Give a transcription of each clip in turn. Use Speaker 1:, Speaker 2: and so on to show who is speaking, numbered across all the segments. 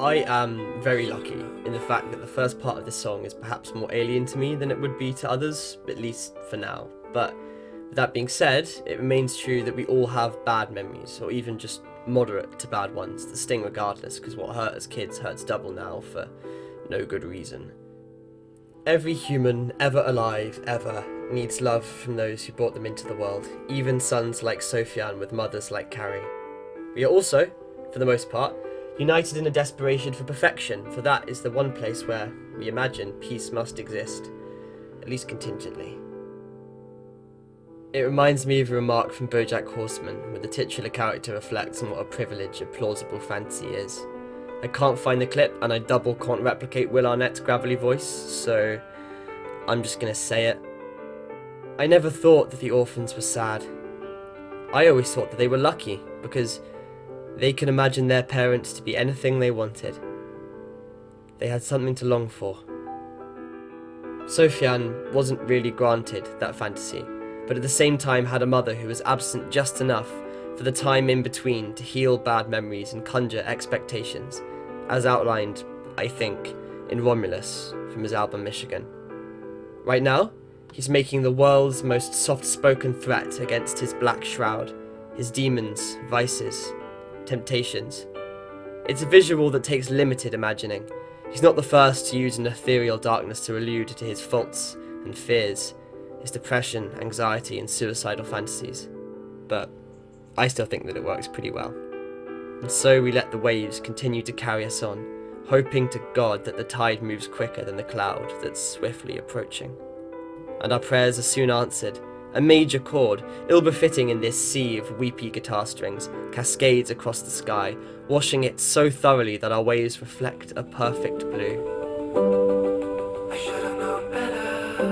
Speaker 1: I am very lucky in the fact that the first part of this song is perhaps more alien to me than it would be to others, at least for now. But with that being said, it remains true that we all have bad memories, or even just moderate to bad ones, that sting regardless, because what hurt as kids hurts double now for no good reason. Every human, ever alive, ever, needs love from those who brought them into the world, even sons like Sufjan with mothers like Carrie. We are also, for the most part, united in a desperation for perfection, for that is the one place where, we imagine, peace must exist, at least contingently. It reminds me of a remark from BoJack Horseman, where the titular character reflects on what a privilege a plausible fantasy is. I can't find the clip, and I double can't replicate Will Arnett's gravelly voice, so I'm just gonna say it. I never thought that the orphans were sad. I always thought that they were lucky, because they can imagine their parents to be anything they wanted. They had something to long for. Sufjan wasn't really granted that fantasy, but at the same time had a mother who was absent just enough for the time in between to heal bad memories and conjure expectations, as outlined, I think, in Romulus from his album Michigan. Right now, he's making the world's most soft-spoken threat against his black shroud, his demons, vices, temptations. It's a visual that takes limited imagining. He's not the first to use an ethereal darkness to allude to his faults and fears, his depression, anxiety, and suicidal fantasies. But I still think that it works pretty well. And so we let the waves continue to carry us on, hoping to God that the tide moves quicker than the cloud that's swiftly approaching. And our prayers are soon answered. A major chord, ill-befitting in this sea of weepy guitar strings, cascades across the sky, washing it so thoroughly that our waves reflect a perfect blue.
Speaker 2: I should have known better.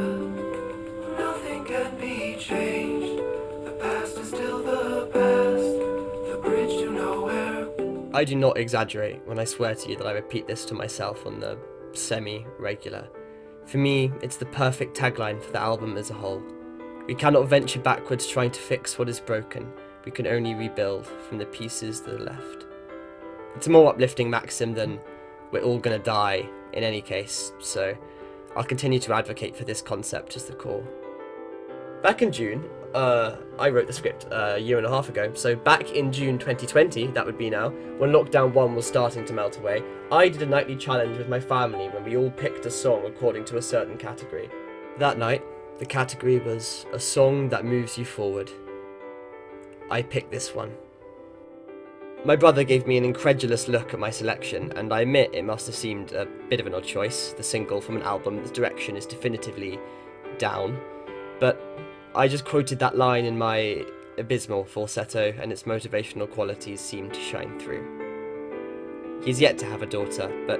Speaker 2: Nothing can be changed. The past is still the past. The bridge to nowhere.
Speaker 1: I do not exaggerate when I swear to you that I repeat this to myself on the semi-regular. For me, it's the perfect tagline for the album as a whole. We cannot venture backwards trying to fix what is broken. We can only rebuild from the pieces that are left. It's a more uplifting maxim than we're all gonna die in any case, so I'll continue to advocate for this concept as the core. Back in June, I wrote the script a year and a half ago, so back in June 2020, that would be now, when Lockdown 1 was starting to melt away, I did a nightly challenge with my family when we all picked a song according to a certain category. That night, the category was a song that moves you forward. I picked this one. My brother gave me an incredulous look at my selection, and I admit it must have seemed a bit of an odd choice, the single from an album whose direction is definitively down, but I just quoted that line in my abysmal falsetto, and its motivational qualities seemed to shine through. He's yet to have a daughter, but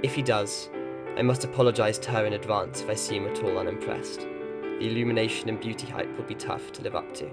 Speaker 1: if he does, I must apologise to her in advance if I seem at all unimpressed. The illumination and beauty hype will be tough to live up to.